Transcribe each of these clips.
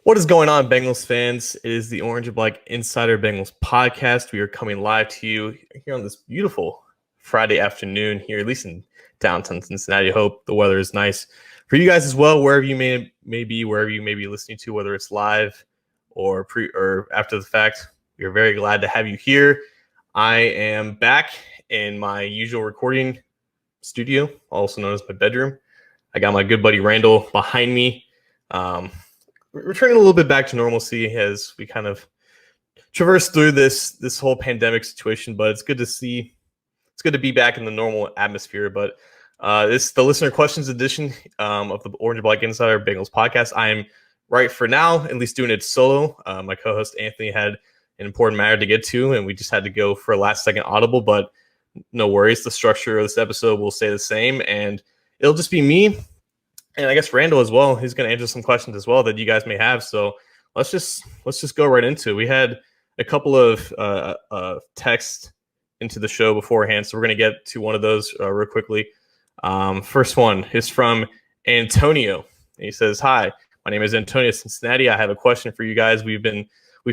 What is going on, Bengals fans? It is the Orange and Black Insider Bengals podcast. We are coming live to you here on this beautiful Friday afternoon here, at least in downtown Cincinnati. I hope the weather is nice for you guys as well, wherever you may be, wherever you may be listening to, whether it's live or after the fact. We are very glad to have you here. I am back in my usual recording studio, also known as my bedroom. I got my good buddy Randall behind me. Returning a little bit back to normalcy as we kind of traverse through this whole pandemic situation, but it's good to be back in the normal atmosphere. But this the listener questions edition of the Orange and Black Insider Bengals podcast. I am right for now, at least doing it solo. My co-host Anthony had an important matter to get to, and we just had to go for a last second audible, but no worries. The structure of this episode will stay the same, and it'll just be me. And I guess Randall as well. He's going to answer some questions as well that you guys may have. So let's just go right into it. We had a couple of texts into the show beforehand, so we're going to get to one of those real quickly. First one is from Antonio. He says, "Hi, my name is Antonio Cincinnati. I have a question for you guys. We've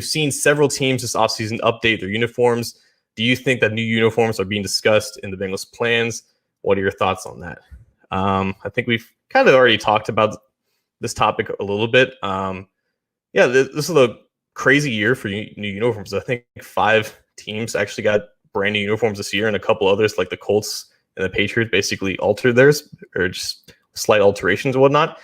seen several teams this offseason update their uniforms. Do you think that new uniforms are being discussed in the Bengals plans? What are your thoughts on that?" I think we've kind of already talked about this topic a little bit. This is a crazy year for new uniforms. I think 5 teams actually got brand new uniforms this year, and a couple others like the Colts and the Patriots basically altered theirs or just slight alterations and whatnot.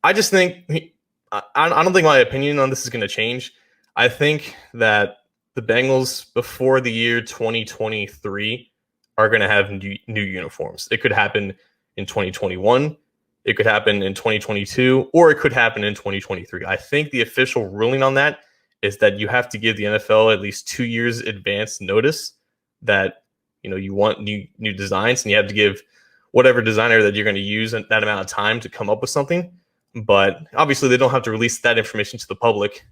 I just think I don't think my opinion on this is going to change. I think that the Bengals before the year 2023 are going to have new uniforms. It could happen in 2021. It could happen in 2022, or it could happen in 2023. I think the official ruling on that is that you have to give the NFL at least 2 years advance notice that you want new designs, and you have to give whatever designer that you're going to use that amount of time to come up with something. But obviously, they don't have to release that information to the public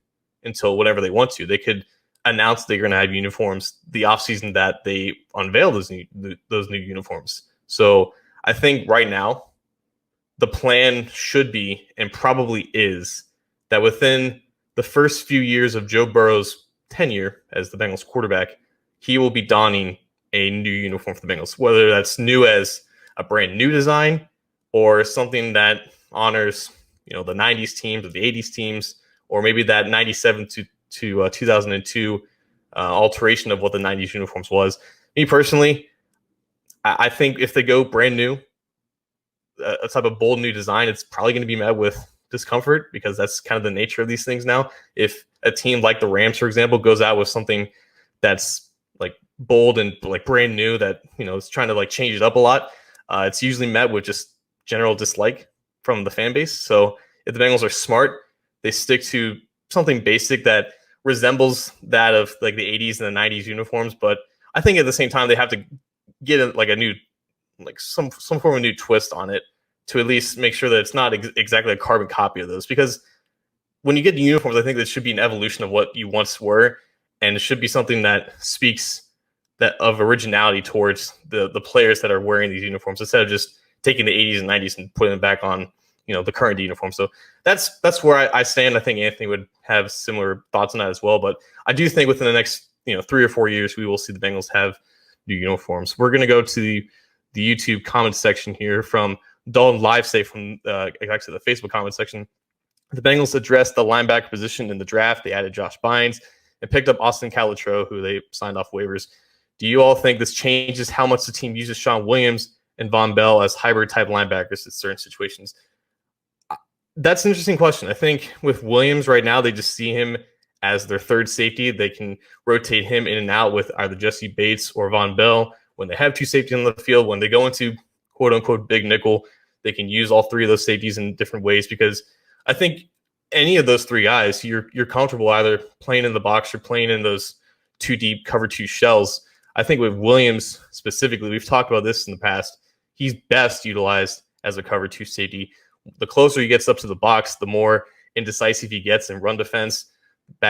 until whenever they want to. They could announce they're going to have uniforms the offseason that they unveil those new uniforms. So I think right now, the plan should be, and probably is, that within the first few years of Joe Burrow's tenure as the Bengals quarterback, he will be donning a new uniform for the Bengals, whether that's new as a brand new design or something that honors, the 90s teams or the 80s teams, or maybe that 97 to 2002 alteration of what the 90s uniforms was. Me personally, I think if they go brand new, a type of bold new design, it's probably going to be met with discomfort because that's kind of the nature of these things now. If a team like the Rams, for example, goes out with something that's like bold and like brand new that, is trying to like change it up a lot, it's usually met with just general dislike from the fan base. So if the Bengals are smart, they stick to something basic that resembles that of like the 80s and the 90s uniforms. But I think at the same time, they have to get a new, like some form of new twist on it to at least make sure that it's not exactly a carbon copy of those. Because when you get new uniforms, I think that should be an evolution of what you once were, and it should be something that speaks that of originality towards the players that are wearing these uniforms, instead of just taking the 80s and 90s and putting them back on the current uniform. So that's where I stand. I think Anthony would have similar thoughts on that as well. But I do think within the next 3 or 4 years, we will see the Bengals have new uniforms. We're going to go to the YouTube comment section here from Dalton Livesay from actually the Facebook comment section. The Bengals addressed the linebacker position in the draft. They added Josh Bynes and picked up Austin Calitro, who they signed off waivers. Do you all think this changes how much the team uses Sean Williams and Von Bell as hybrid type linebackers in certain situations? That's an interesting question. I think with Williams right now, they just see him as their third safety. They can rotate him in and out with either Jesse Bates or Von Bell. When they have two safeties on the field, when they go into quote-unquote big nickel, they can use all three of those safeties in different ways, because I think any of those three guys, you're comfortable either playing in the box or playing in those two deep cover two shells. I think with Williams specifically, we've talked about this in the past, he's best utilized as a cover two safety. The closer he gets up to the box, the more indecisive he gets in run defense.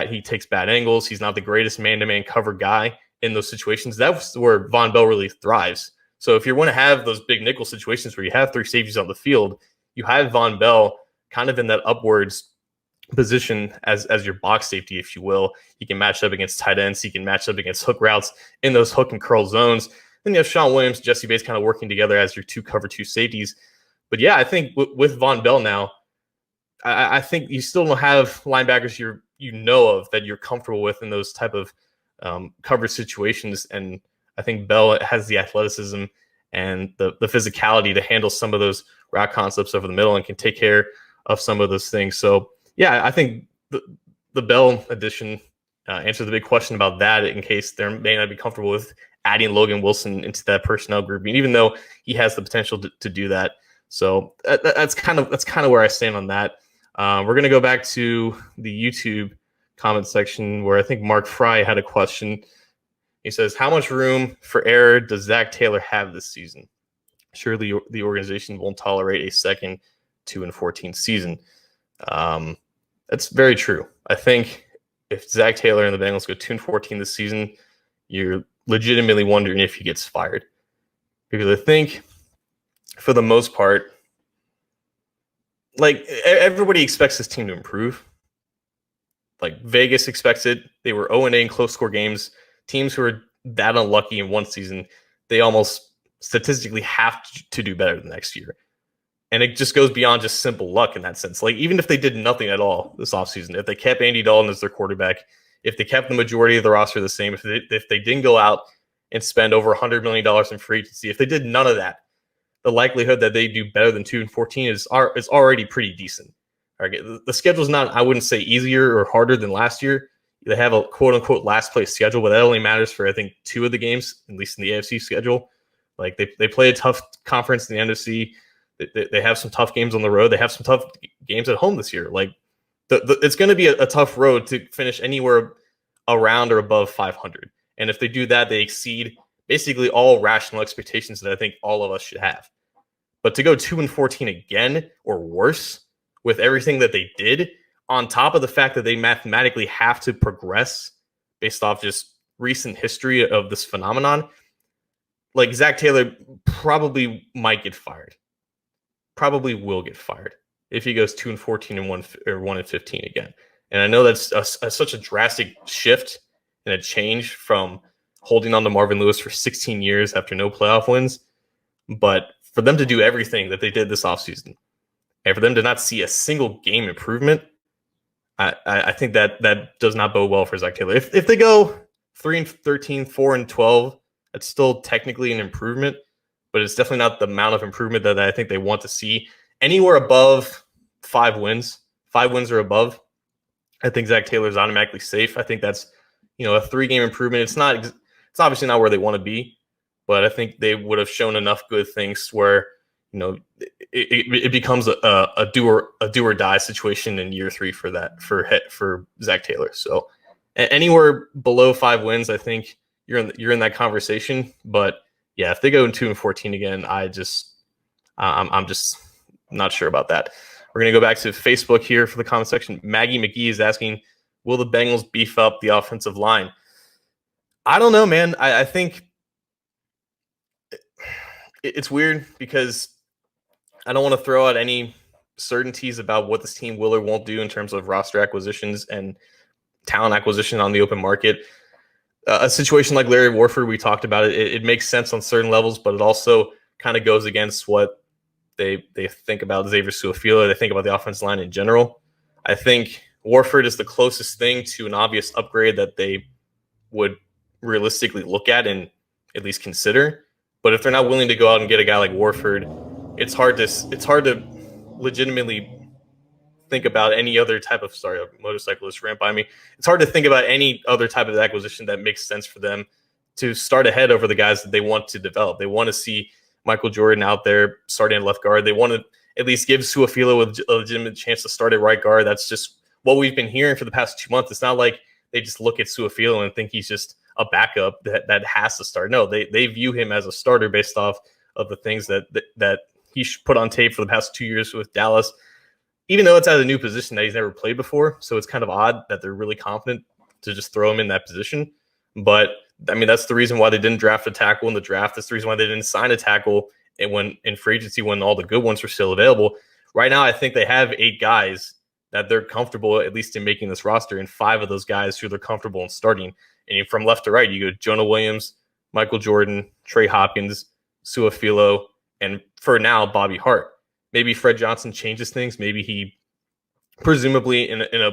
He takes bad angles. He's not the greatest man-to-man cover guy in those situations. That's where Von Bell really thrives. So if you want to have those big nickel situations where you have three safeties on the field, you have Von Bell kind of in that upwards position as your box safety, if you will. He can match up against tight ends. He can match up against hook routes in those hook and curl zones. Then you have Sean Williams, Jesse Bates kind of working together as your 2 cover 2 safeties. But yeah, I think with Von Bell now, I think you still don't have linebackers you know of that you're comfortable with in those type of coverage situations. And I think Bell has the athleticism and the physicality to handle some of those route concepts over the middle and can take care of some of those things. So yeah, I think the Bell addition answers the big question about that, in case they may not be comfortable with adding Logan Wilson into that personnel group, even though he has the potential to do that. So that's kind of where I stand on that. We're going to go back to the YouTube comment section where I think Mark Fry had a question. He says, how much room for error does Zach Taylor have this season? Surely the organization won't tolerate a second 2-14 season. That's very true. I think if Zach Taylor and the Bengals go 2-14 this season, you're legitimately wondering if he gets fired. Because I think for the most part, like, everybody expects this team to improve. Like, Vegas expects it. They were 0-8 in close score games. Teams who are that unlucky in one season, they almost statistically have to do better the next year. And it just goes beyond just simple luck in that sense. Like, even if they did nothing at all this offseason, if they kept Andy Dalton as their quarterback, if they kept the majority of the roster the same, if they didn't go out and spend over $100 million in free agency, if they did none of that, the likelihood that they do better than 2-14 is already pretty decent. All right, the schedule's not, I wouldn't say, easier or harder than last year. They have a quote-unquote last-place schedule, but that only matters for, I think, 2 of the games, at least in the AFC schedule. Like, they play a tough conference in the NFC. They have some tough games on the road. They have some tough games at home this year. Like, it's going to be a tough road to finish anywhere around or above 500. And if they do that, they exceed basically all rational expectations that I think all of us should have. But to go 2-14 again or worse with everything that they did, on top of the fact that they mathematically have to progress based off just recent history of this phenomenon, like, Zach Taylor probably might get fired. Probably will get fired if he goes 2-14 and 1-15 again. And I know that's such a drastic shift and a change from holding on to Marvin Lewis for 16 years after no playoff wins. But for them to do everything that they did this offseason, and for them to not see a single game improvement, I think that does not bode well for Zach Taylor. If they go 3-13, 4-12, that's still technically an improvement, but it's definitely not the amount of improvement that I think they want to see. Anywhere above 5 wins or above, I think Zach Taylor is automatically safe. I think that's, a 3-game improvement. It's obviously not where they want to be, but I think they would have shown enough good things where, it becomes a do or die situation in year 3 for Zach Taylor. So anywhere below 5 wins, I think you're in that conversation. But yeah, if they go in 2-14 again, I'm just not sure about that. We're gonna go back to Facebook here for the comment section. Maggie McGee is asking, will the Bengals beef up the offensive line? I don't know, man. I think it's weird because I don't want to throw out any certainties about what this team will or won't do in terms of roster acquisitions and talent acquisition on the open market. A situation like Larry Warford, we talked about it. It makes sense on certain levels, but it also kind of goes against what they think about Xavier Su'a-Filo. They think about the offensive line in general. I think Warford is the closest thing to an obvious upgrade that they would realistically look at and at least consider. But if they're not willing to go out and get a guy like Warford, it's hard to legitimately think about any other type of, sorry, a motorcyclist ran by me. It's hard to think about any other type of acquisition that makes sense for them to start ahead over the guys that they want to develop. They want to see Michael Jordan out there starting at left guard. They want to at least give Su'a-Filo a legitimate chance to start at right guard. That's just what we've been hearing for the past 2 months. It's not like they just look at Su'a-Filo and think he's just a backup that has to start. No, they view him as a starter based off of the things that he put on tape for the past 2 years with Dallas, even though it's at a new position that he's never played before. So it's kind of odd that they're really confident to just throw him in that position. But I mean, that's the reason why they didn't draft a tackle in the draft. That's the reason why they didn't sign a tackle and when in free agency when all the good ones were still available. Right now, I think they have 8 guys that they're comfortable at least in making this roster, and 5 of those guys who they're comfortable in starting. And from left to right, you go Jonah Williams, Michael Jordan, Trey Hopkins, Su'a-Filo, and for now, Bobby Hart. Maybe Fred Johnson changes things. Maybe he, presumably in a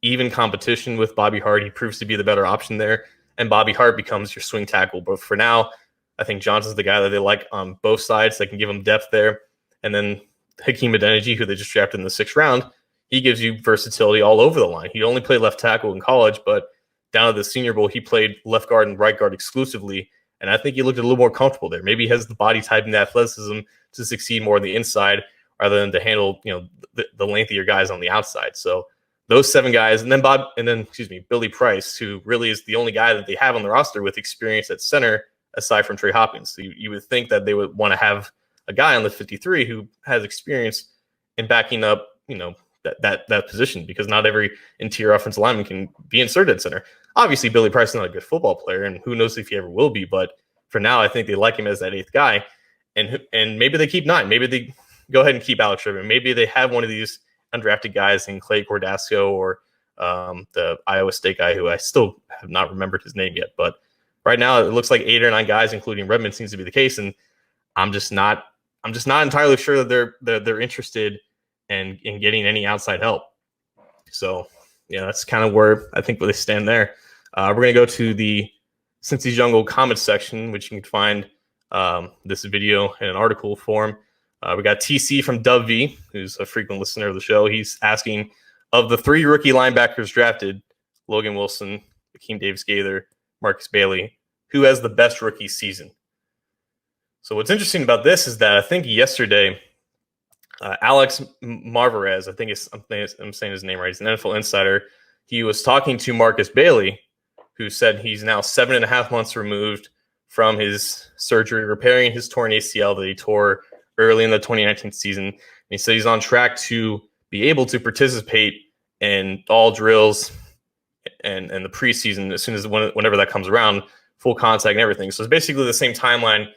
even competition with Bobby Hart, he proves to be the better option there, and Bobby Hart becomes your swing tackle. But for now, I think Johnson's the guy that they like on both sides. They can give him depth there. And then Hakeem Adeniji, who they just drafted in the 6th round, he gives you versatility all over the line. He only played left tackle in college, but down at the Senior Bowl, he played left guard and right guard exclusively. And I think he looked a little more comfortable there. Maybe he has the body type and the athleticism to succeed more on the inside rather than to handle, the lengthier guys on the outside. So those 7 guys, and then Billy Price, who really is the only guy that they have on the roster with experience at center aside from Trey Hopkins. So you would think that they would want to have a guy on the 53 who has experience in backing up, that position, because not every interior offensive lineman can be inserted at center. Obviously, Billy Price is not a good football player, and who knows if he ever will be. But for now, I think they like him as that 8th guy, and maybe they keep 9. Maybe they go ahead and keep Alex Ribbon. Maybe they have one of these undrafted guys in Clay Cordasco or the Iowa State guy, who I still have not remembered his name yet. But right now, it looks like 8 or 9 guys, including Redmond, seems to be the case, and I'm just not entirely sure that they're interested in getting any outside help. So yeah, that's kind of where I think they stand there. We're gonna go to the Cincy's Jungle comments section, which you can find this video in an article form. We got TC from Dub V, who's a frequent listener of the show. He's asking, of the 3 rookie linebackers drafted, Logan Wilson, Akeem Davis-Gaither, Marcus Bailey, who has the best rookie season? So what's interesting about this is that I think yesterday, Alex Marvarez, I'm saying his name right, he's an NFL insider. He was talking to Marcus Bailey, who said he's now 7.5 months removed from his surgery, repairing his torn ACL that he tore early in the 2019 season. And he said he's on track to be able to participate in all drills and the preseason as soon as whenever that comes around, full contact and everything. So it's basically the same timeline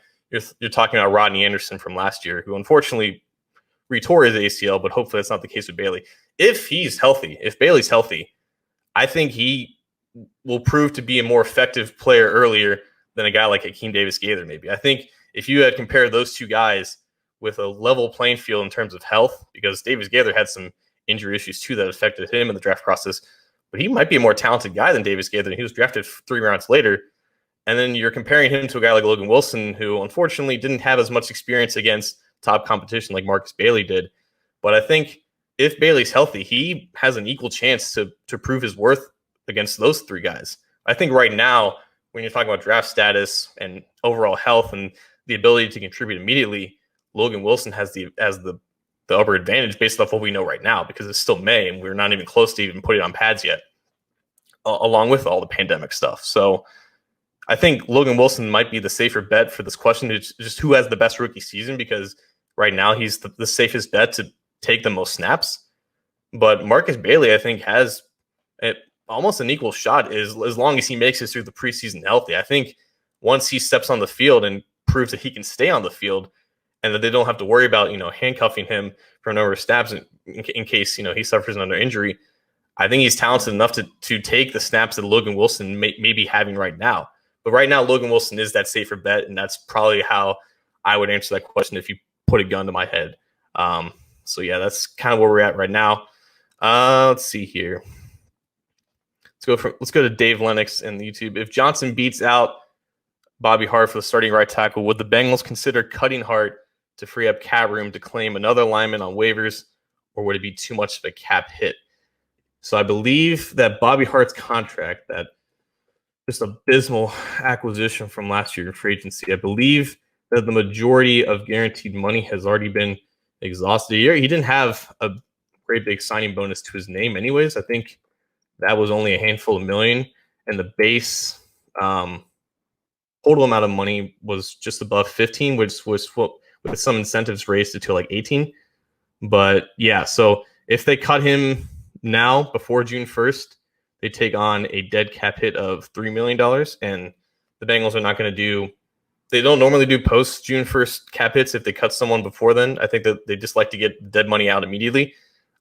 you're talking about Rodney Anderson from last year, who unfortunately retore his ACL, but hopefully that's not the case with Bailey. If Bailey's healthy, I think he will prove to be a more effective player earlier than a guy like Akeem Davis-Gaither maybe. I think if you had compared those 2 guys with a level playing field in terms of health, because Davis-Gaither had some injury issues too that affected him in the draft process, but he might be a more talented guy than Davis-Gaither. He was drafted 3 rounds later. And then you're comparing him to a guy like Logan Wilson, who unfortunately didn't have as much experience against top competition like Marcus Bailey did. But I think if Bailey's healthy, he has an equal chance to prove his worth against those 3 guys. I think right now, when you're talking about draft status and overall health and the ability to contribute immediately, Logan Wilson has the upper advantage based off what we know right now, because it's still May and we're not even close to even putting on pads yet, along with all the pandemic stuff. So I think Logan Wilson might be the safer bet for this question. It's just who has the best rookie season, because right now he's the safest bet to take the most snaps. But Marcus Bailey, I think, has almost an equal shot as long as he makes it through the preseason healthy. I think once he steps on the field and proves that he can stay on the field and that they don't have to worry about, handcuffing him for a number of snaps in case, he suffers another injury, I think he's talented enough to take the snaps that Logan Wilson may be having right now. But right now, Logan Wilson is that safer bet, and that's probably how I would answer that question if you put a gun to my head. So yeah, that's kind of where we're at right now. Let's see here. Let's go to Dave Lennox in YouTube. If Johnson beats out Bobby Hart for the starting right tackle, would the Bengals consider cutting Hart to free up cap room to claim another lineman on waivers, or would it be too much of a cap hit? So I believe that Bobby Hart's contract, that just abysmal acquisition from last year in free agency, I believe that the majority of guaranteed money has already been exhausted. He didn't have a great big signing bonus to his name anyways. I think that was only a handful of million, and the base total amount of money was just above 15, which was with some incentives raised it to like 18. But yeah, so if they cut him now before June 1st, they take on a dead cap hit of $3 million, and the Bengals are not going to do – they don't normally do post-June 1st cap hits if they cut someone before then. I think that they just like to get dead money out immediately.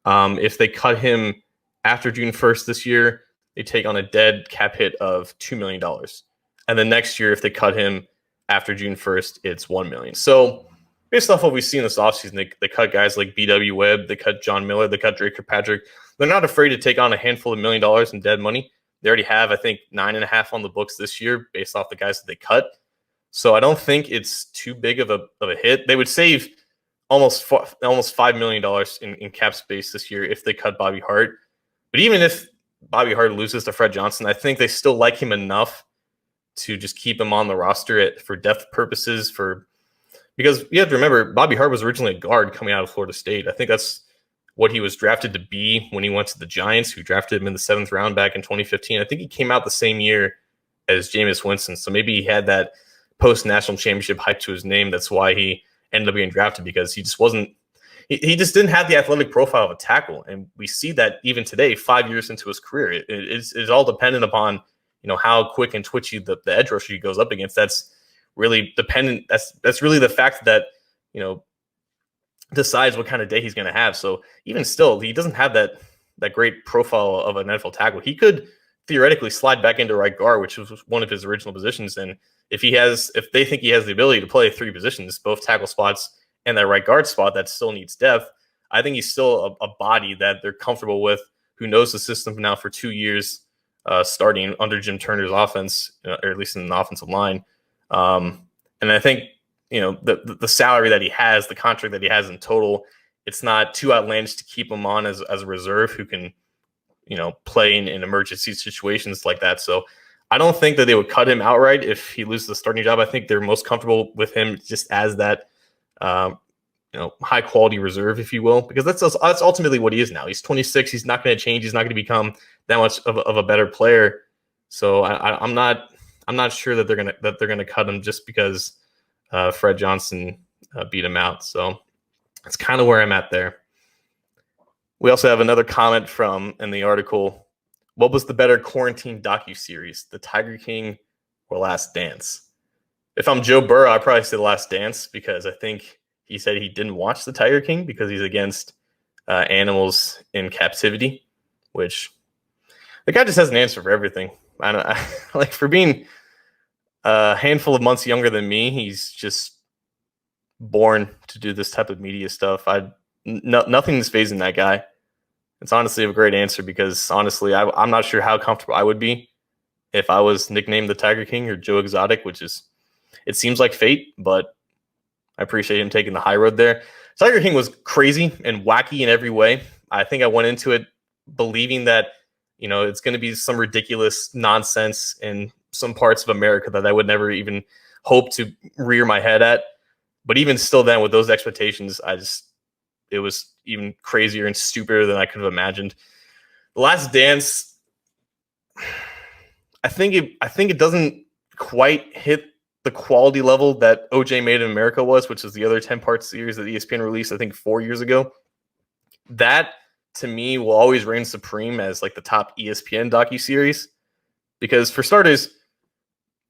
If they cut him after June 1st this year, they take on a dead cap hit of $2 million. And then next year, if they cut him after June 1st, it's $1 million. So based off what we've seen this offseason, they cut guys like B.W. Webb, they cut John Miller, they cut Drake Kirkpatrick. They're not afraid to take on a handful of $1 million in dead money. They already have, I think, 9.5 on the books this year based off the guys that they cut. So I don't think it's too big of a hit. They would save almost $5 million in cap space this year if they cut Bobby Hart. But even if Bobby Hart loses to Fred Johnson, I think they still like him enough to just keep him on the roster for depth purposes. Because you have to remember, Bobby Hart was originally a guard coming out of Florida State. I think that's what he was drafted to be when he went to the Giants, who drafted him in the 7th round back in 2015. I think he came out the same year as Jameis Winston. So maybe he had that post-national championship hype to his name. That's why he ended up being drafted, because he just wasn't – he just didn't have the athletic profile of a tackle. And we see that even today, 5 years into his career. It's all dependent upon, how quick and twitchy the edge rusher he goes up against. That's really dependent. That's really the fact that, decides what kind of day he's going to have. So even still, he doesn't have that great profile of an NFL tackle. He could theoretically slide back into right guard, which was one of his original positions. And if they think he has the ability to play 3 positions, both tackle spots and that right guard spot that still needs depth, I think he's still a body that they're comfortable with, who knows the system now for 2 years, starting under Jim Turner's offense, or at least in the offensive line. And I think, the salary that he has, the contract that he has in total, it's not too outlandish to keep him on as a reserve who can, play in emergency situations like that. So I don't think that they would cut him outright if he loses the starting job. I think they're most comfortable with him just as that, high quality reserve, if you will, because that's ultimately what he is now. He's 26. He's not going to change. He's not going to become that much of a better player. So I'm not sure that they're gonna cut him just because Fred Johnson beat him out. So that's kind of where I'm at there. We also have another comment in the article. What was the better quarantine docuseries, The Tiger King or Last Dance? If I'm Joe Burrow, I'd probably say The Last Dance, because I think he said he didn't watch The Tiger King because he's against animals in captivity, which the guy just has an answer for everything. Like, for being a handful of months younger than me, he's just born to do this type of media stuff. Nothing's phasing that guy. It's honestly a great answer, because honestly, I'm not sure how comfortable I would be if I was nicknamed the Tiger King or Joe Exotic, it seems like fate, but I appreciate him taking the high road there. Tiger King was crazy and wacky in every way. I think I went into it believing that, it's going to be some ridiculous nonsense in some parts of America that I would never even hope to rear my head at. But even still then, with those expectations, it was even crazier and stupider than I could have imagined. The Last Dance, I think it doesn't quite hit the quality level that OJ Made in America was, which is the other 10-part series that ESPN released, I think, 4 years ago. That, to me, will always reign supreme as like the top ESPN docuseries, because for starters,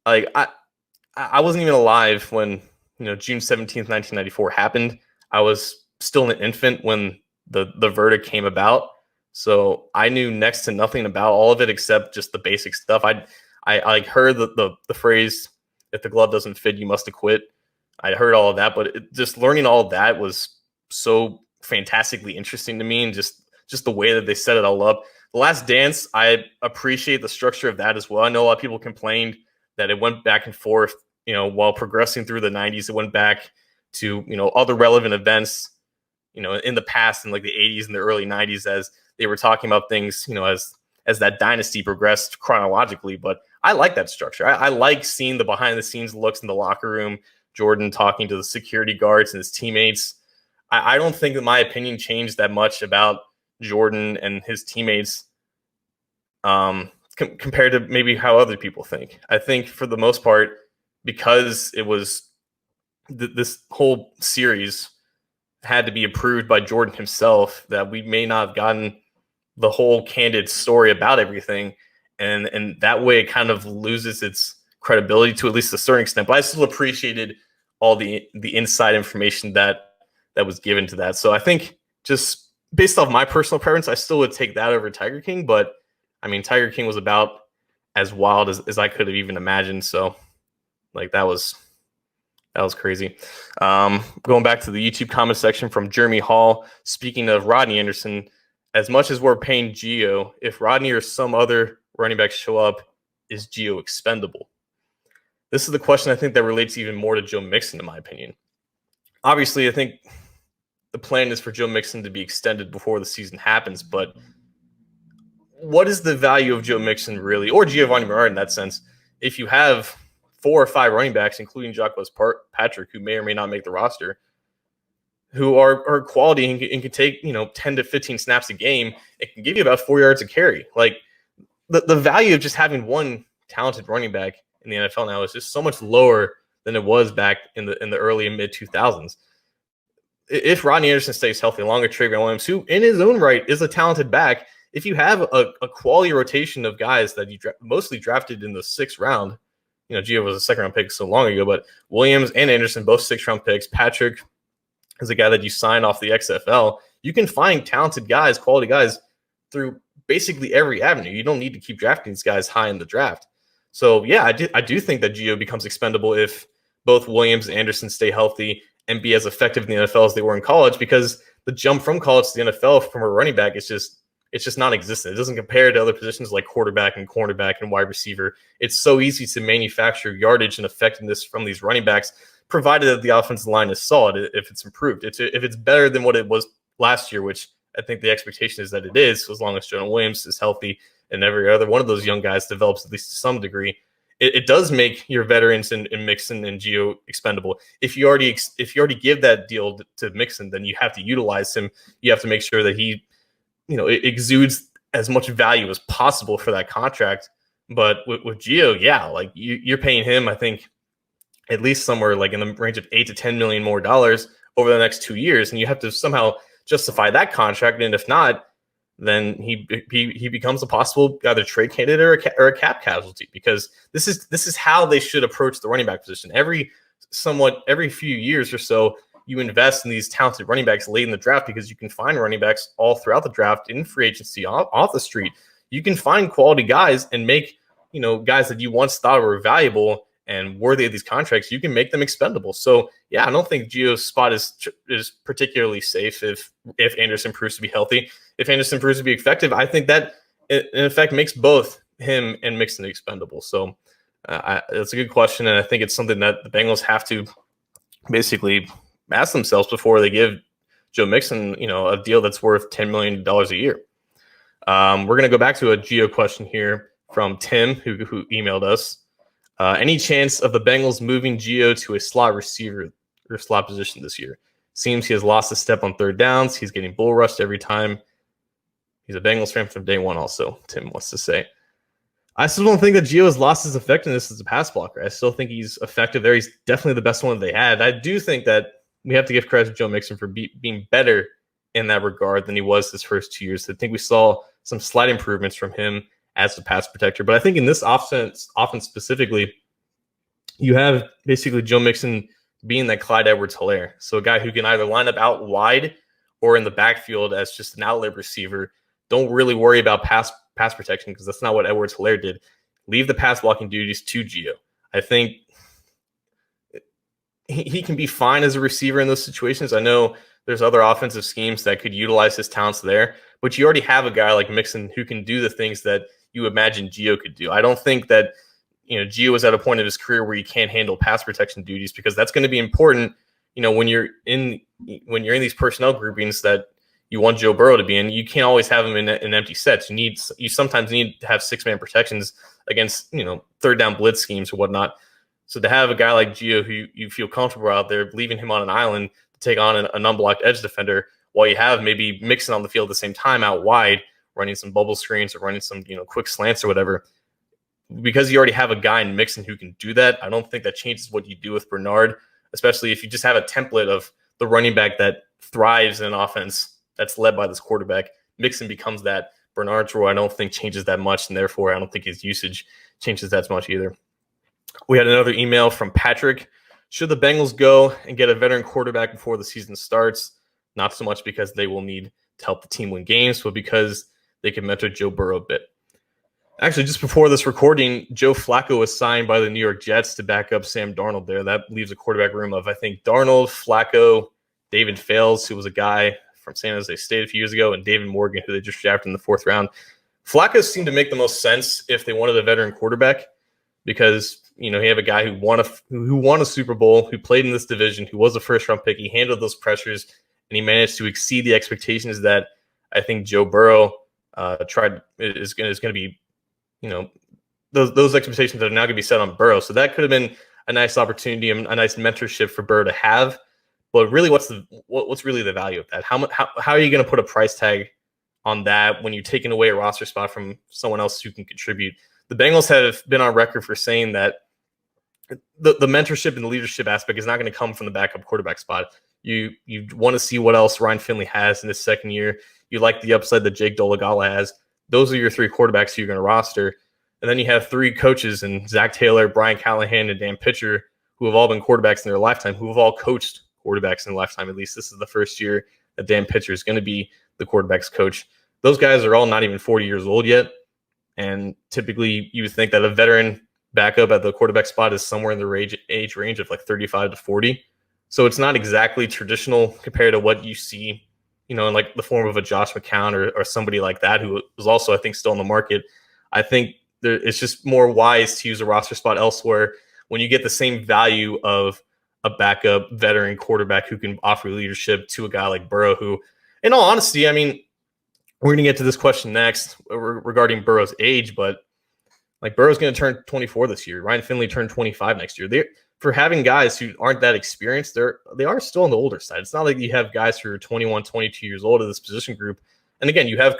like I wasn't even alive when June 17th, 1994 happened. I was still an infant when the verdict came about, so I knew next to nothing about all of it except just the basic stuff. I like heard the phrase, "If the glove doesn't fit, you must acquit." I heard all of that, but just learning all of that was so fantastically interesting to me, and just the way that they set it all up. The Last Dance, I appreciate the structure of that as well. I know a lot of people complained that it went back and forth, while progressing through the 90s. It went back to, other relevant events, in the past, in like the 80s and the early 90s, as they were talking about things, as that dynasty progressed chronologically. But I like that structure. I like seeing the behind the scenes looks in the locker room, Jordan talking to the security guards and his teammates. I don't think that my opinion changed that much about Jordan and his teammates compared to maybe how other people think. I think for the most part, because it was this whole series had to be approved by Jordan himself, that we may not have gotten the whole candid story about everything. And that way it kind of loses its credibility to at least a certain extent. But I still appreciated all the inside information that was given to that. So I think just based off my personal preference, I still would take that over Tiger King. But I mean, Tiger King was about as wild as I could have even imagined. So like that was crazy. Going back to the YouTube comment section from Jeremy Hall. Speaking of Rodney Anderson, as much as we're paying Gio, if Rodney or some other running back show up, is Gio expendable? This is the question I think that relates even more to Joe Mixon, in my opinion. Obviously, I think the plan is for Joe Mixon to be extended before the season happens, but what is the value of Joe Mixon really, or Giovanni Bernard in that sense, if you have 4 or 5 running backs, including Jacques Patrick, who may or may not make the roster, who are quality and can take 10 to 15 snaps a game, it can give you about 4 yards a carry. Like the value of just having one talented running back in the NFL now is just so much lower than it was back in the early and mid 2000s. If Rodney Anderson stays healthy, along with Trayvon Williams, who in his own right is a talented back, if you have a quality rotation of guys that you mostly drafted in the 6th round, Gio was a 2nd round pick so long ago, but Williams and Anderson, both 6th round picks. Patrick is a guy that you signed off the XFL. You can find talented guys, quality guys through basically every avenue. You don't need to keep drafting these guys high in the draft. So yeah, I do think that Gio becomes expendable if both Williams and Anderson stay healthy and be as effective in the NFL as they were in college, because the jump from college to the NFL from a running back is just non-existent. It doesn't compare to other positions like quarterback and cornerback and wide receiver. It's so easy to manufacture yardage and effectiveness from these running backs, provided that the offensive line is solid. If it's improved, if it's better than what it was last year, which I think the expectation is that it is, as long as Jonah Williams is healthy and every other one of those young guys develops at least to some degree, it does make your veterans in Mixon and Gio expendable. If you already give that deal to Mixon, then you have to utilize him. You have to make sure that he it exudes as much value as possible for that contract. But with Gio, yeah, like you're paying him, I think, at least somewhere like in the range of $8 to $10 million more over the next 2 years, and you have to somehow justify that contract. And if not, then he becomes a possible either trade candidate or a cap casualty, because this is how they should approach the running back position. Every few years or so, you invest in these talented running backs late in the draft, because you can find running backs all throughout the draft, in free agency, off the street. You can find quality guys and make, guys that you once thought were valuable and worthy of these contracts, you can make them expendable. So yeah, I don't think Gio's spot is particularly safe if Anderson proves to be healthy. If Anderson proves to be effective, I think that in effect makes both him and Mixon expendable. So that's a good question, and I think it's something that the Bengals have to basically ask themselves before they give Joe Mixon, a deal that's worth $10 million a year. We're going to go back to a Gio question here from Tim, who emailed us. Any chance of the Bengals moving Gio to a slot receiver or slot position this year? Seems he has lost a step on 3rd downs. He's getting bull rushed every time. He's a Bengals fan from day one also, Tim wants to say. I still don't think that Gio has lost his effectiveness as a pass blocker. I still think he's effective there. He's definitely the best one they had. I do think that we have to give credit to Joe Mixon for being better in that regard than he was his first 2 years. I think we saw some slight improvements from him as a pass protector. But I think in this offense specifically, you have basically Joe Mixon being that Clyde Edwards-Helaire. So a guy who can either line up out wide or in the backfield as just an outlet receiver. Don't really worry about pass protection, because that's not what Edwards-Helaire did. Leave the pass blocking duties to Gio. I think he can be fine as a receiver in those situations. I know there's other offensive schemes that could utilize his talents there, but you already have a guy like Mixon who can do the things that you imagine Gio could do. I don't think that Gio is at a point of his career where he can't handle pass protection duties, because that's going to be important. When you're in these personnel groupings that you want Joe Burrow to be in, you can't always have him in empty sets. You sometimes need to have 6-man protections against 3rd down blitz schemes or whatnot. So to have a guy like Gio who you feel comfortable out there, leaving him on an island to take on an unblocked edge defender, while you have maybe Mixon on the field at the same time out wide, running some bubble screens or running some quick slants or whatever, because you already have a guy in Mixon who can do that. I don't think that changes what you do with Bernard, especially if you just have a template of the running back that thrives in an offense that's led by this quarterback. Mixon becomes that. Bernard's role I don't think changes that much, and therefore I don't think his usage changes that much either. We had another email from Patrick. Should the Bengals go and get a veteran quarterback before the season starts? Not so much because they will need to help the team win games, but because they can mentor Joe Burrow a bit. Actually, just before this recording, Joe Flacco was signed by the New York Jets to back up Sam Darnold there. That leaves a quarterback room of, I think, Darnold, Flacco, David Fales, who was a guy from San Jose State a few years ago, and David Morgan, who they just drafted in the 4th round. Flacco seemed to make the most sense if they wanted a veteran quarterback because, you have a guy who won a Super Bowl, who played in this division, who was a first-round pick. He handled those pressures, and he managed to exceed the expectations that I think Joe Burrow is going to be, those expectations that are now going to be set on Burrow. So that could have been a nice opportunity, a nice mentorship for Burrow to have. But really, what's really the value of that? How are you going to put a price tag on that when you're taking away a roster spot from someone else who can contribute? The Bengals have been on record for saying that the mentorship and the leadership aspect is not going to come from the backup quarterback spot. You want to see what else Ryan Finley has in his second year. You like the upside that Jake Dolegala has. Those are your 3 quarterbacks who you're going to roster. And then you have 3 coaches in Zach Taylor, Brian Callahan, and Dan Pitcher, who have all been quarterbacks in their lifetime, who have all coached quarterbacks in their lifetime. At least this is the first year that Dan Pitcher is going to be the quarterback's coach. Those guys are all not even 40 years old yet. And typically you would think that a veteran backup at the quarterback spot is somewhere in the age range of like 35 to 40. So it's not exactly traditional compared to what you see, in like the form of a Josh McCown or somebody like that, who was also, I think, still in the market. I think it's just more wise to use a roster spot elsewhere when you get the same value of a backup veteran quarterback who can offer leadership to a guy like Burrow, who, in all honesty, I mean, we're going to get to this question next regarding Burrow's age, but like Burrow's going to turn 24 this year. Ryan Finley turned 25 next year. For having guys who aren't that experienced, they are still on the older side. It's not like you have guys who are 21, 22 years old in this position group. And again, you have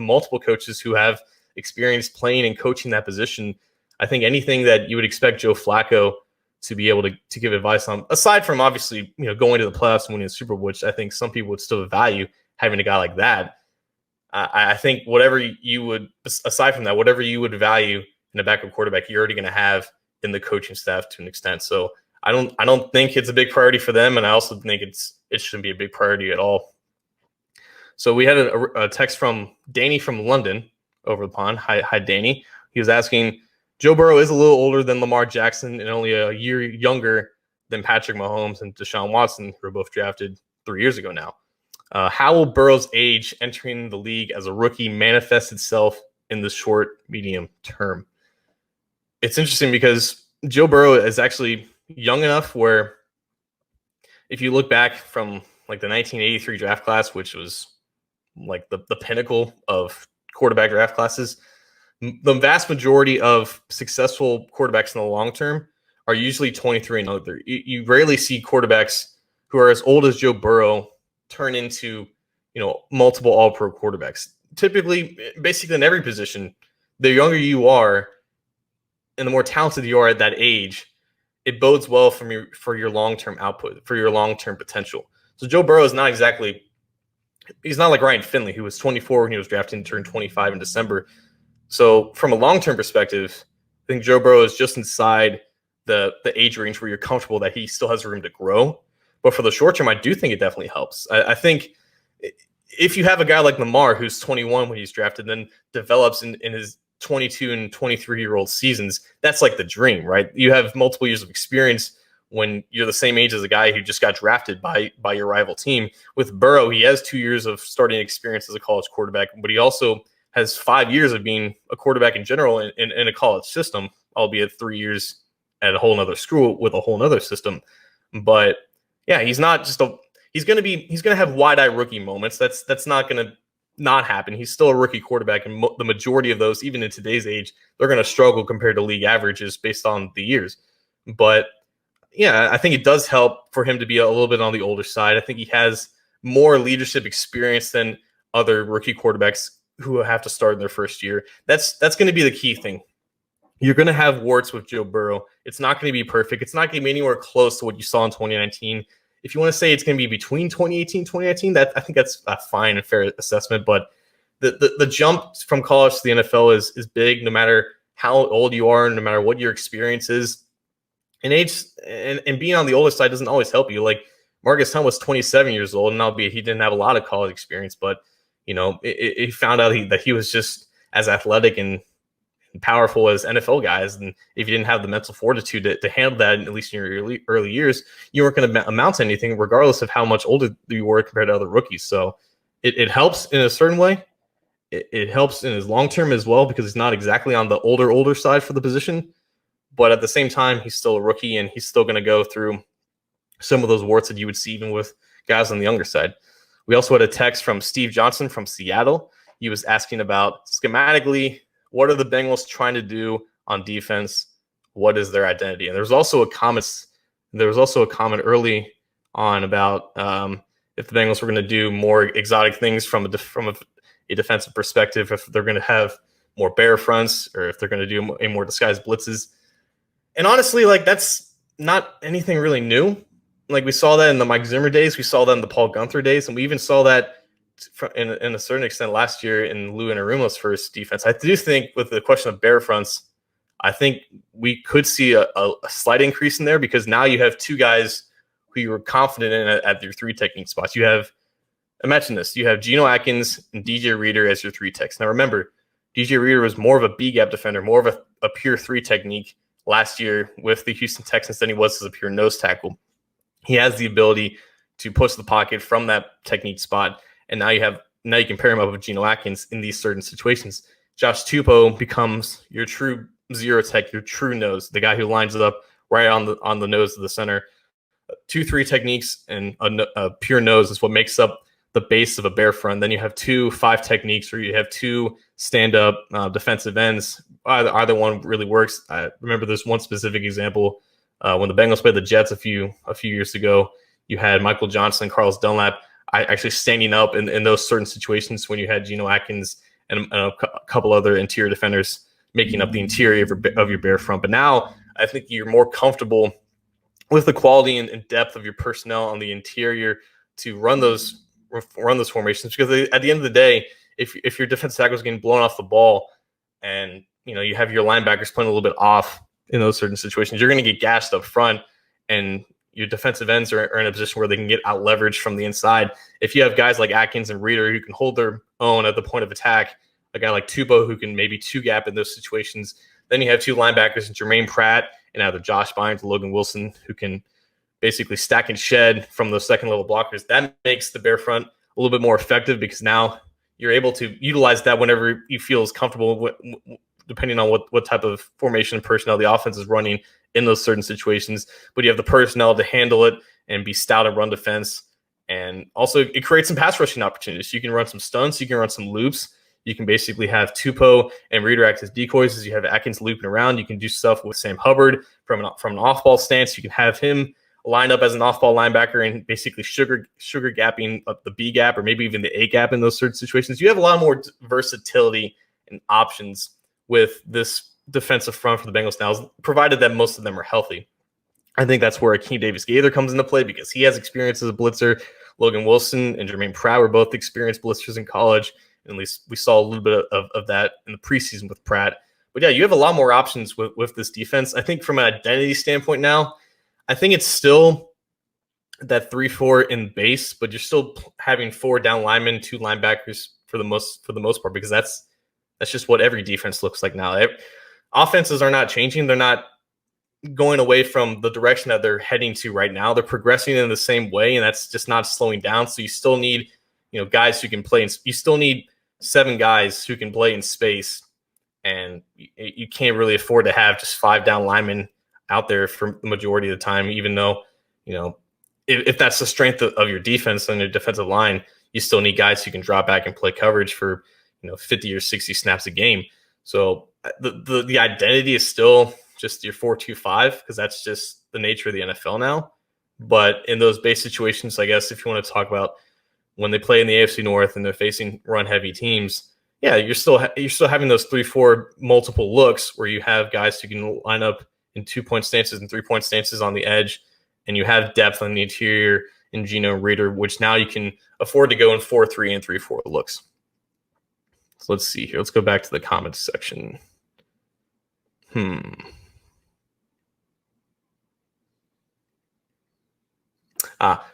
multiple coaches who have experience playing and coaching that position. I think anything that you would expect Joe Flacco to be able to give advice on, aside from obviously, going to the playoffs and winning the Super Bowl, which I think some people would still value having a guy like that. I think whatever you would, aside from that, whatever you would value in a backup quarterback, you're already going to have in the coaching staff to an extent. So I don't think it's a big priority for them, and I also think it shouldn't be a big priority at all. So we had a text from Danny from London over the pond. Hi, Danny. He was asking, Joe Burrow is a little older than Lamar Jackson and only a year younger than Patrick Mahomes and Deshaun Watson, who were both drafted 3 years ago now. How will Burrow's age entering the league as a rookie manifest itself in the short, medium term? It's interesting because Joe Burrow is actually young enough where if you look back from like the 1983 draft class, which was like the pinnacle of quarterback draft classes, the vast majority of successful quarterbacks in the long term are usually 23 and older. You rarely see quarterbacks who are as old as Joe Burrow turn into, multiple all-pro quarterbacks. Typically, basically in every position, the younger you are and the more talented you are at that age, it bodes well for your long-term output, for your long-term potential. So Joe Burrow is he's not like Ryan Finley, who was 24 when he was drafted and turned 25 in December. So from a long-term perspective, I think Joe Burrow is just inside the age range where you're comfortable that he still has room to grow. But for the short term, I do think it definitely helps. I think if you have a guy like Lamar, who's 21 when he's drafted, then develops in his 22 and 23-year-old seasons, that's like the dream, right? You have multiple years of experience when you're the same age as a guy who just got drafted by your rival team. With Burrow, he has 2 years of starting experience as a college quarterback, but he also has 5 years of being a quarterback in general in a college system, albeit 3 years at a whole nother school with a whole nother system. But yeah, he's not just he's going to have wide-eye rookie moments. That's not going to not happen. He's still a rookie quarterback, and the majority of those, even in today's age, they're going to struggle compared to league averages based on the years. But yeah, I think it does help for him to be a little bit on the older side. I think he has more leadership experience than other rookie quarterbacks who have to start in their first year. That's going to be the key thing. You're going to have warts with Joe Burrow. It's not going to be perfect. It's not going to be anywhere close to what you saw in 2019. If you want to say it's going to be between 2018 and 2019, I think that's a fine and fair assessment. But the jump from college to the NFL is big, no matter how old you are, no matter what your experience is. And age and being on the older side doesn't always help you. Like Marcus Hunt was 27 years old, and albeit he didn't have a lot of college experience, but he found out that he was just as athletic and powerful as NFL guys. And if you didn't have the mental fortitude to handle that, at least in your early years, you weren't going to amount to anything, regardless of how much older you were compared to other rookies. So it helps in a certain way. It helps in his long term as well, because he's not exactly on the older side for the position. But at the same time, he's still a rookie, and he's still going to go through some of those warts that you would see even with guys on the younger side. We also had a text from Steve Johnson from Seattle. He was asking about schematically, what are the Bengals trying to do on defense? What is their identity? And there was also a comment early on about if the Bengals were going to do more exotic things from a defensive perspective, if they're going to have more bear fronts, or if they're going to do a more disguised blitzes. And honestly, like, that's not anything really new. Like, we saw that in the Mike Zimmer days, we saw that in the Paul Gunther days, and we even saw that in a certain extent last year in Lou Anarumo's first defense. I do think with the question of bear fronts, I think we could see a slight increase in there, because now you have two guys who you were confident in at your three technique spots. Imagine this, you have Geno Atkins and DJ Reader as your three techs. Now remember, DJ Reader was more of a B-gap defender, more of a pure three technique last year with the Houston Texans than he was as a pure nose tackle. He has the ability to push the pocket from that technique spot, and now you can pair him up with Geno Atkins in these certain situations. Josh Tupou becomes your true zero tech, your true nose, the guy who lines it up right on the nose of the center. 2-3 techniques and a pure nose is what makes up the base of a bear front. Then you have 2-5 techniques, or you have two stand-up defensive ends. Either one really works. I remember there's one specific example when the Bengals played the Jets a few years ago. You had Michael Johnson, Carlos Dunlap actually standing up in those certain situations when you had Geno Atkins and a couple other interior defenders making up the interior of your bear front. But now I think you're more comfortable with the quality and depth of your personnel on the interior to run those formations, because at the end of the day, if your defensive tackle is getting blown off the ball, and you have your linebackers playing a little bit off in those certain situations, you're going to get gashed up front, and your defensive ends are in a position where they can get out leveraged from the inside. If you have guys like Atkins and Reader who can hold their own at the point of attack, a guy like Tupou who can maybe two gap in those situations, then you have two linebackers in Jermaine Pratt and either Josh Bynes or Logan Wilson who can basically stack and shed from those second level blockers. That makes the bear front a little bit more effective, because now you're able to utilize that whenever you feel is comfortable, depending on what type of formation and personnel the offense is running in those certain situations. But you have the personnel to handle it and be stout at run defense. And also it creates some pass rushing opportunities. You can run some stunts, you can run some loops. You can basically have Tupou and Reader act as decoys as you have Atkins looping around. You can do stuff with Sam Hubbard from an off-ball stance. You can have him line up as an off-ball linebacker and basically sugar gapping up the B gap, or maybe even the A gap in those certain situations. You have a lot more versatility and options with this defensive front for the Bengals now, provided that most of them are healthy. I think that's where Akeem Davis-Gaither comes into play, because he has experience as a blitzer. Logan Wilson and Jermaine Pratt were both experienced blitzers in college. At least we saw a little bit of that in the preseason with Pratt. But yeah, you have a lot more options with this defense. I think from an identity standpoint now, I think it's still that 3-4 in base, but you're still having 4 down linemen, 2 linebackers for the most part, because that's just what every defense looks like now. Offenses are not changing. They're not going away from the direction that they're heading to right now. They're progressing in the same way, and that's just not slowing down. So you still need, guys who can play. You still need 7 guys who can play in space, and you can't really afford to have just 5 down linemen out there for the majority of the time, even though, if that's the strength of your defense and your defensive line, you still need guys who can drop back and play coverage for, 50 or 60 snaps a game. So the identity is still just your 4-2-5, because that's just the nature of the NFL now. But in those base situations, I guess if you want to talk about when they play in the AFC North and they're facing run heavy teams, yeah, you're still having those 3-4 multiple looks where you have guys who can line up in 2-point stances and 3-point stances on the edge, and you have depth on the interior in Geno and Reader, which now you can afford to go in 4-3 and 3-4 looks. So let's see here. Let's go back to the comments section.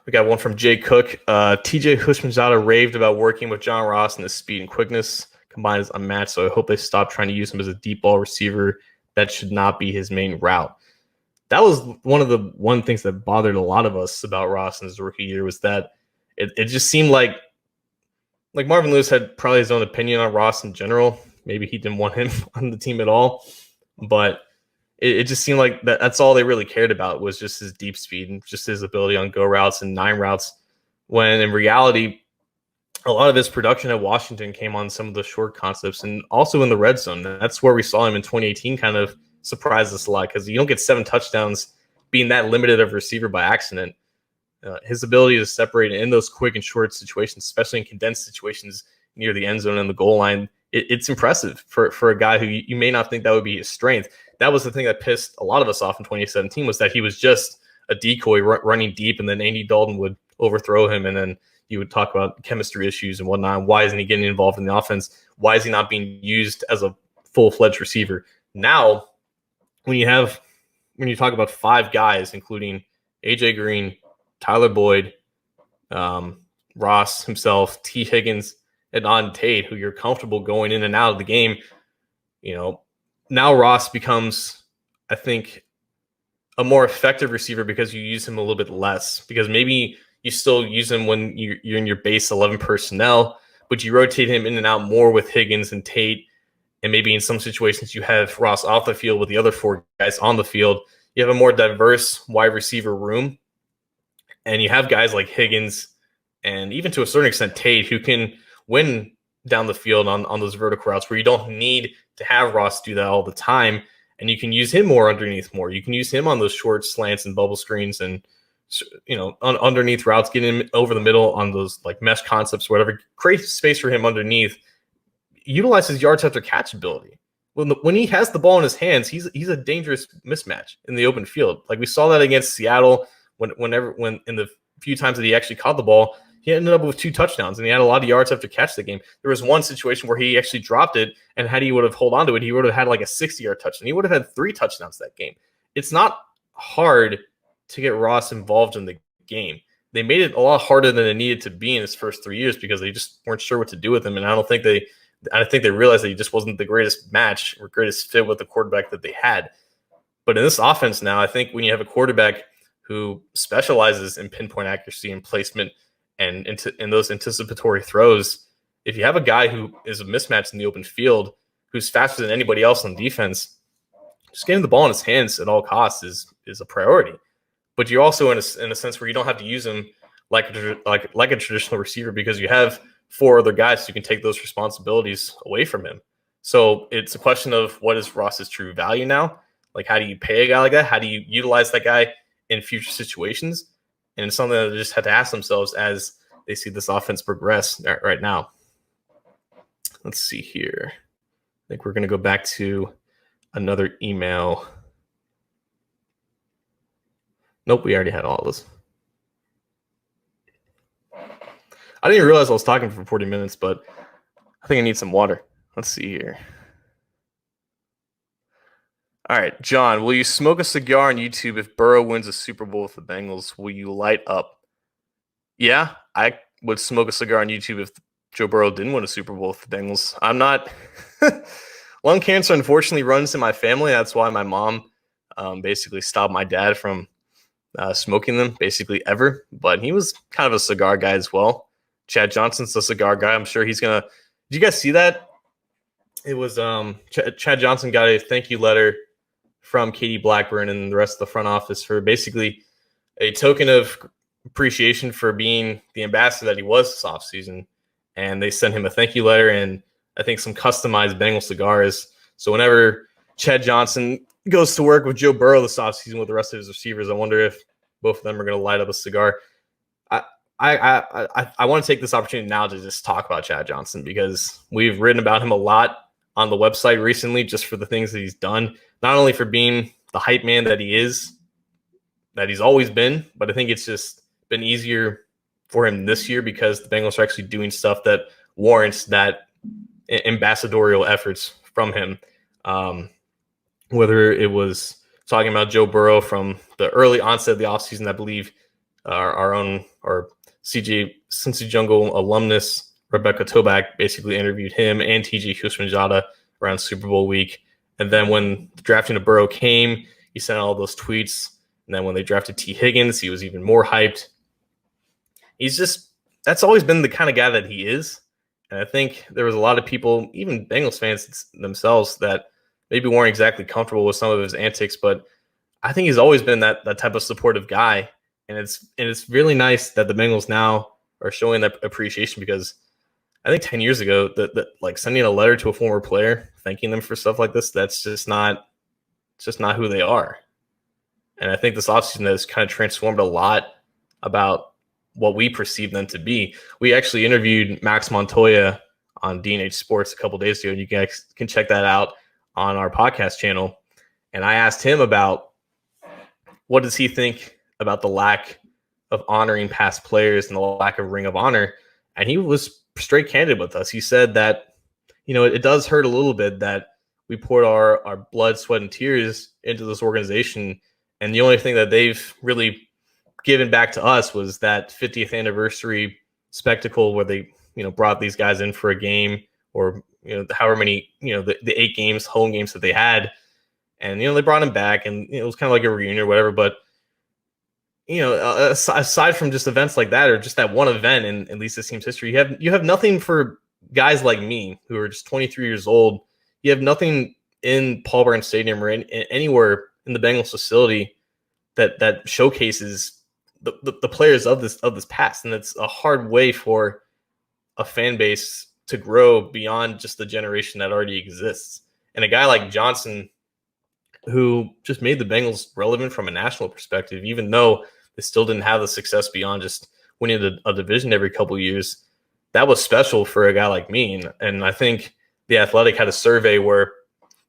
We got one from Jay Cook. TJ Hushmanzada raved about working with John Ross and his speed and quickness combined is unmatched, so I hope they stop trying to use him as a deep ball receiver. That should not be his main route. That was one things that bothered a lot of us about Ross in his rookie year was that it just seemed like Marvin Lewis had probably his own opinion on Ross in general. Maybe he didn't want him on the team at all, but it just seemed like that's all they really cared about was just his deep speed and just his ability on go routes and 9 routes. When in reality, a lot of his production at Washington came on some of the short concepts and also in the red zone. That's where we saw him in 2018 kind of surprised us a lot because you don't get 7 touchdowns being that limited of a receiver by accident. His ability to separate in those quick and short situations, especially in condensed situations near the end zone and the goal line, it's impressive for a guy who you may not think that would be his strength. That was the thing that pissed a lot of us off in 2017 was that he was just a decoy running deep, and then Andy Dalton would overthrow him, and then you would talk about chemistry issues and whatnot. Why isn't he getting involved in the offense? Why is he not being used as a full-fledged receiver? Now, when you talk about 5 guys, including AJ Green, Tyler Boyd, Ross himself, T. Higgins, and on Tate, who you're comfortable going in and out of the game, now Ross becomes, I think, a more effective receiver because you use him a little bit less. Because maybe you still use him when you're in your base 11 personnel, but you rotate him in and out more with Higgins and Tate. And maybe in some situations you have Ross off the field with the other 4 guys on the field. You have a more diverse wide receiver room. And you have guys like Higgins and even to a certain extent Tate who can win down the field on those vertical routes where you don't need to have Ross do that all the time. And you can use him more underneath more. You can use him on those short slants and bubble screens and, underneath routes, get him over the middle on those like mesh concepts, whatever. Create space for him underneath. Utilize his yards after catch ability. When he has the ball in his hands, he's a dangerous mismatch in the open field. Like we saw that against Seattle when in the few times that he actually caught the ball, he ended up with 2 touchdowns and he had a lot of yards after catch the game. There was one situation where he actually dropped it, and had he would have held on to it, he would have had like a 60-yard touchdown. He would have had 3 touchdowns that game. It's not hard to get Ross involved in the game. They made it a lot harder than it needed to be in his first 3 years because they just weren't sure what to do with him. And I think they realized that he just wasn't the greatest match or greatest fit with the quarterback that they had. But in this offense now, I think when you have a quarterback who specializes in pinpoint accuracy and placement and in those anticipatory throws, if you have a guy who is a mismatch in the open field, who's faster than anybody else on defense, just getting the ball in his hands at all costs is a priority. But you're also in a sense where you don't have to use him like a traditional receiver because you have 4 other guys who can take those responsibilities away from him. So it's a question of what is Ross's true value now? Like, how do you pay a guy like that? How do you utilize that guy in future situations? And it's something that they just had to ask themselves as they see this offense progress right now. Let's see here. I think we're going to go back to another email. Nope, we already had all of this. I didn't even realize I was talking for 40 minutes, but I think I need some water. Let's see here. All right, John, will you smoke a cigar on YouTube if Burrow wins a Super Bowl with the Bengals? Will you light up? Yeah, I would smoke a cigar on YouTube if Joe Burrow didn't win a Super Bowl with the Bengals. I'm not – lung cancer, unfortunately, runs in my family. That's why my mom basically stopped my dad from smoking them basically ever. But he was kind of a cigar guy as well. Chad Johnson's a cigar guy. I'm sure he's going to – did you guys see that? It was Chad Johnson got a thank you letter from Katie Blackburn and the rest of the front office for basically a token of appreciation for being the ambassador that he was this offseason. And they sent him a thank you letter and I think some customized Bengal cigars. So whenever Chad Johnson goes to work with Joe Burrow this offseason with the rest of his receivers, I wonder if both of them are going to light up a cigar. I want to take this opportunity now to just talk about Chad Johnson because we've written about him a lot on the website recently just for the things that he's done, not only for being the hype man that he is, that he's always been, but I think it's just been easier for him this year because the Bengals are actually doing stuff that warrants that ambassadorial efforts from him. Whether it was talking about Joe Burrow from the early onset of the offseason, I believe our own or CJ Cincy Jungle alumnus Rebecca Toback basically interviewed him and TJ Houshmandzadeh around Super Bowl week. And then when the drafting of Burrow came, he sent all those tweets. And then when they drafted T. Higgins, he was even more hyped. That's always been the kind of guy that he is. And I think there was a lot of people, even Bengals fans themselves, that maybe weren't exactly comfortable with some of his antics, but I think he's always been that type of supportive guy. And it's really nice that the Bengals now are showing that appreciation, because I think 10 years ago, that like sending a letter to a former player, thanking them for stuff like this, that's just not who they are. And I think this offseason has kind of transformed a lot about what we perceive them to be. We actually interviewed Max Montoya on D&H Sports a couple days ago, and you guys can check that out on our podcast channel. And I asked him about what does he think about the lack of honoring past players and the lack of Ring of Honor. And he was straight candid with us. He said that, it does hurt a little bit that we poured our blood, sweat, and tears into this organization, and the only thing that they've really given back to us was that 50th anniversary spectacle where they, brought these guys in for a game, or, however many, the 8 games, home games that they had. And, they brought him back, and it was kind of like a reunion or whatever. But, aside from just events like that, or just that one event in at least this team's history, you have nothing for guys like me who are just 23 years old. You have nothing in Paul Brown Stadium or anywhere in the Bengals facility that showcases the players of this past. And it's a hard way for a fan base to grow beyond just the generation that already exists. And a guy like Johnson, who just made the Bengals relevant from a national perspective, even though they still didn't have the success beyond just winning a division every couple of years, that was special for a guy like me. And I think The Athletic had a survey where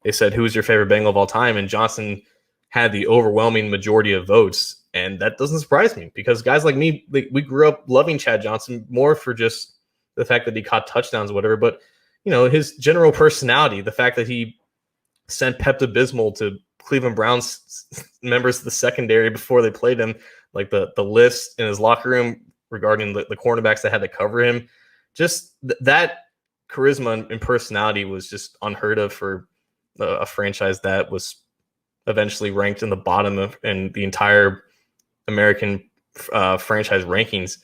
they said, who's your favorite Bengal of all time? And Johnson had the overwhelming majority of votes. And that doesn't surprise me, because guys like me, we grew up loving Chad Johnson more for just the fact that he caught touchdowns or whatever. But, his general personality, the fact that he sent Pepto-Bismol to Cleveland Browns members of the secondary before they played him, like the list in his locker room regarding the cornerbacks that had to cover him, just that charisma and personality was just unheard of for a franchise that was eventually ranked in the bottom of in the entire American franchise rankings.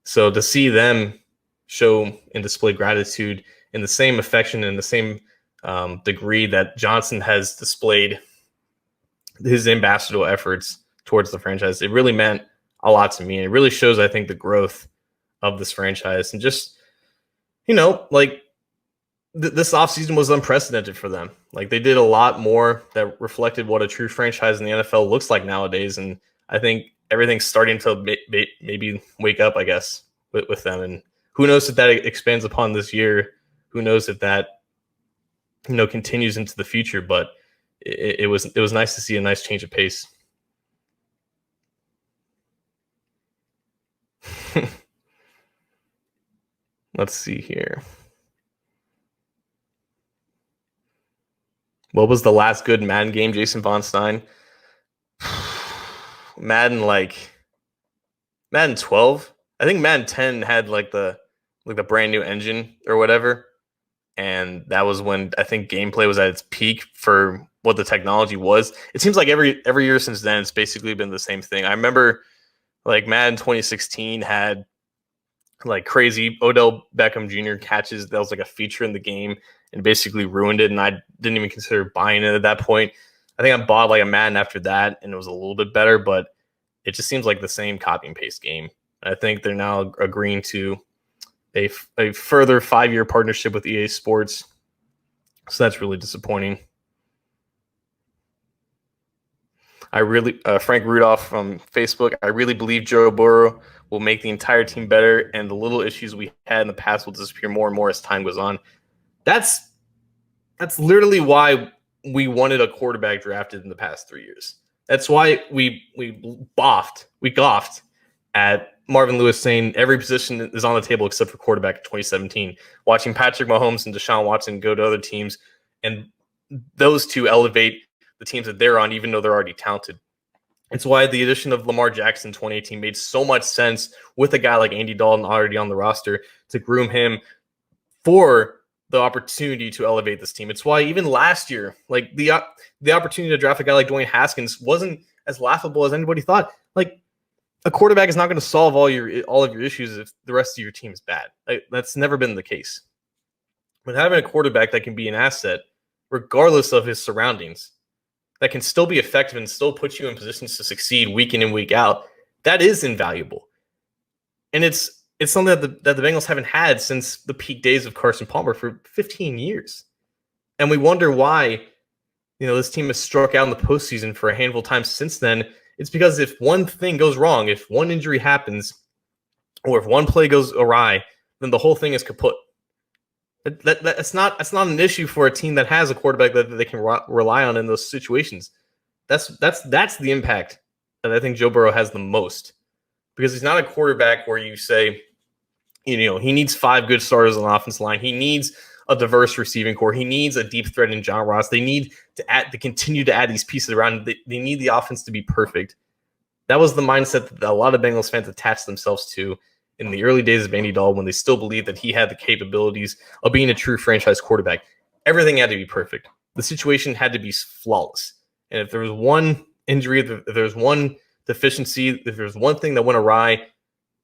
So to see them show and display gratitude in the same affection and the same degree that Johnson has displayed his ambassadorial efforts towards the franchise, it really meant a lot to me. And it really shows, I think, the growth of this franchise. And just, this offseason was unprecedented for them. Like, they did a lot more that reflected what a true franchise in the NFL looks like nowadays. And I think everything's starting to maybe wake up, I guess, with them. And who knows if that expands upon this year? Who knows if that, continues into the future? But it was nice to see a nice change of pace. Let's see here. What was the last good Madden game, Jason Von Stein? Madden 12. I think Madden 10 had the brand new engine or whatever. And that was when I think gameplay was at its peak for what the technology was. It seems like every year since then, it's basically been the same thing. I remember Madden 2016 had crazy Odell Beckham Jr. catches. That was a feature in the game and basically ruined it. And I didn't even consider buying it at that point. I think I bought a Madden after that, and it was a little bit better, but it just seems like the same copy and paste game. I think they're now agreeing to a further 5-year partnership with EA Sports. So that's really disappointing. Frank Rudolph from Facebook, I really believe Joe Burrow will make the entire team better, and the little issues we had in the past will disappear more and more as time goes on. That's literally why we wanted a quarterback drafted in the past 3 years. That's why we scoffed at Marvin Lewis saying every position is on the table except for quarterback in 2017. Watching Patrick Mahomes and Deshaun Watson go to other teams, and those two elevate the teams that they're on, even though they're already talented. It's why the addition of Lamar Jackson in 2018 made so much sense with a guy like Andy Dalton already on the roster to groom him for the opportunity to elevate this team. It's why even last year, like the opportunity to draft a guy like Dwayne Haskins wasn't as laughable as anybody thought. Like, a quarterback is not going to solve all of your issues if the rest of your team is bad. Like, that's never been the case. But having a quarterback that can be an asset, regardless of his surroundings, that can still be effective and still put you in positions to succeed week in and week out, that is invaluable. And it's something that the Bengals haven't had since the peak days of Carson Palmer for 15 years. And we wonder why, this team has struck out in the postseason for a handful of times since then. It's because if one thing goes wrong, if one injury happens, or if one play goes awry, then the whole thing is kaput. That's not an issue for a team that has a quarterback that they can rely on in those situations. That's the impact that I think Joe Burrow has the most, because he's not a quarterback where you say, he needs 5 good starters on the offensive line. He needs a diverse receiving core. He needs a deep threat in John Ross. They need to continue to add these pieces around. They need the offense to be perfect. That was the mindset that a lot of Bengals fans attached themselves to in the early days of Andy Dalton, when they still believed that he had the capabilities of being a true franchise quarterback. Everything had to be perfect. The situation had to be flawless. And if there was one injury, if there was one deficiency, if there was one thing that went awry,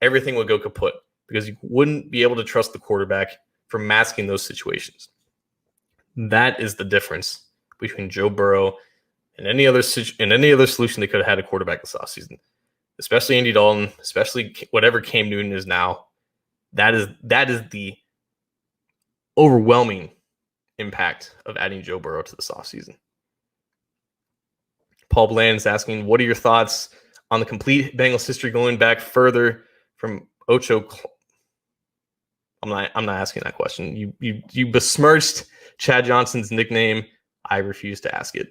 everything would go kaput, because you wouldn't be able to trust the quarterback for masking those situations. That is the difference between Joe Burrow and any other solution they could have had a quarterback this offseason, especially Andy Dalton, especially whatever Cam Newton is now. That is the overwhelming impact of adding Joe Burrow to this offseason. Paul Bland is asking, what are your thoughts on the complete Bengals history going back further from Ocho? I'm not asking that question. You besmirched Chad Johnson's nickname. I refuse to ask it.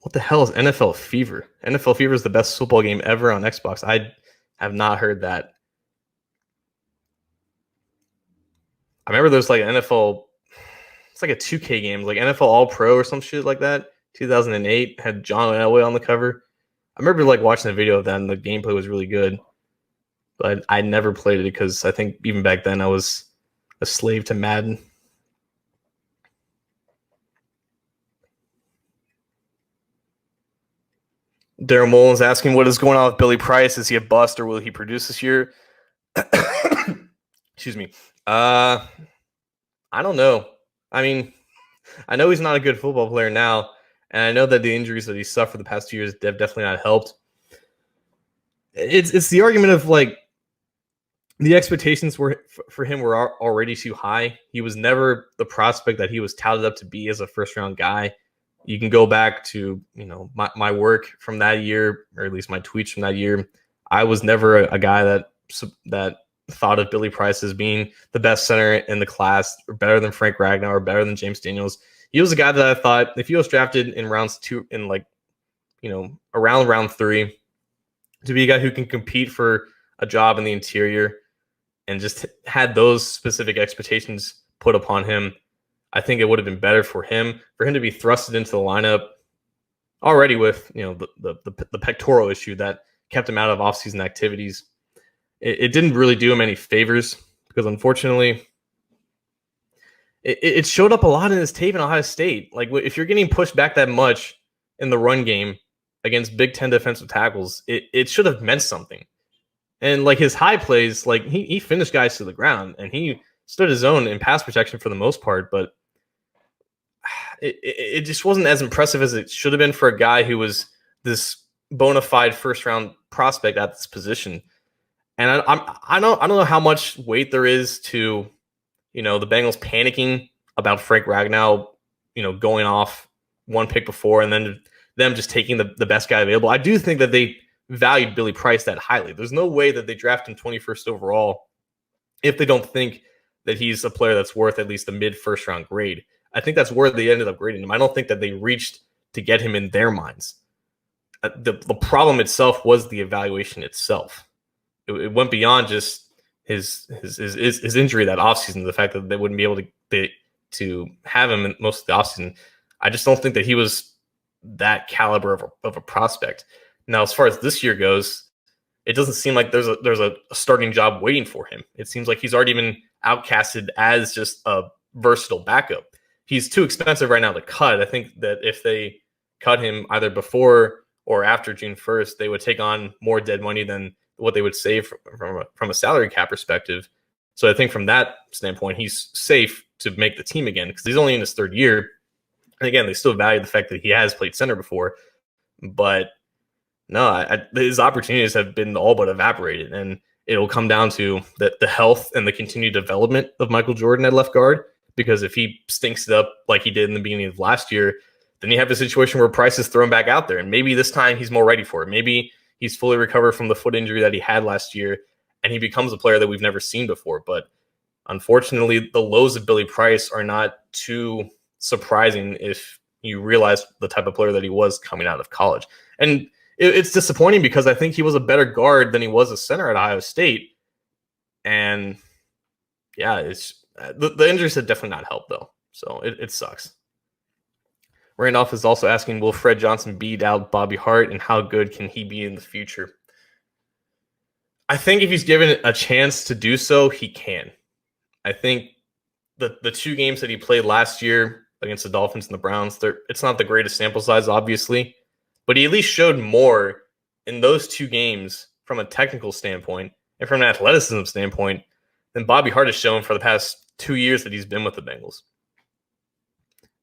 What the hell is NFL Fever? NFL Fever is the best football game ever on Xbox. I have not heard that. I remember there's like NFL, it's like a 2K game, like NFL All Pro or some shit like that. 2008 had John Elway on the cover. I remember like watching a video of that, and the gameplay was really good. But I never played it because I think even back then I was a slave to Madden. Daryl Mullins asking, what is going on with Billy Price? Is he a bust, or will he produce this year? Excuse me. I don't know. I mean, I know he's not a good football player now, and I know that the injuries that he suffered the past 2 years have definitely not helped. It's the argument of like the expectations for him were already too high. He was never the prospect that he was touted up to be as a first-round guy. You can go back to my work from that year, or at least my tweets from that year. I was never a guy that thought of Billy Price as being the best center in the class, or better than Frank Ragnow, or better than James Daniels. He was a guy that I thought, if he was drafted in rounds 2, in around round 3, to be a guy who can compete for a job in the interior and just had those specific expectations put upon him, I think it would have been better for him to be thrusted into the lineup already with the pectoral issue that kept him out of offseason activities. It didn't really do him any favors, because unfortunately it showed up a lot in his tape in Ohio State. Like, if you're getting pushed back that much in the run game against Big Ten defensive tackles, it should have meant something. And like his high plays, like he finished guys to the ground, and he stood his own in pass protection for the most part, but it just wasn't as impressive as it should have been for a guy who was this bona fide first round prospect at this position. And I don't know how much weight there is to the Bengals panicking about Frank Ragnow going off one pick before, and then them just taking the best guy available. I do think that they valued Billy Price that highly. There's no way that they draft him 21st overall if they don't think that he's a player that's worth at least a mid first round grade. I think that's where they ended up grading him. I don't think that they reached to get him in their minds. The problem itself was the evaluation itself. It went beyond just his injury that offseason, the fact that they wouldn't be able to have him in most of the offseason. I just don't think that he was that caliber of a prospect. Now, as far as this year goes, it doesn't seem like there's a starting job waiting for him. It seems like he's already been outcasted as just a versatile backup. He's too expensive right now to cut. I think that if they cut him either before or after June 1st, they would take on more dead money than what they would save from a salary cap perspective. So I think from that standpoint, he's safe to make the team again because he's only in his third year. And again, they still value the fact that he has played center before. But no, his opportunities have been all but evaporated. And it'll come down to the health and the continued development of Michael Jordan at left guard. Because if he stinks it up like he did in the beginning of last year, then you have a situation where Price is thrown back out there. And maybe this time he's more ready for it. Maybe he's fully recovered from the foot injury that he had last year, and he becomes a player that we've never seen before. But unfortunately, the lows of Billy Price are not too surprising if you realize the type of player that he was coming out of college. And it's disappointing because I think he was a better guard than he was a center at Ohio State. And yeah, the injuries have definitely not helped, though. So it sucks. Randolph is also asking, will Fred Johnson beat out Bobby Hart, and how good can he be in the future? I think if he's given a chance to do so, he can. I think the two games that he played last year against the Dolphins and the Browns, it's not the greatest sample size, obviously, but he at least showed more in those two games from a technical standpoint and from an athleticism standpoint than Bobby Hart has shown for the past 2 years that he's been with the Bengals.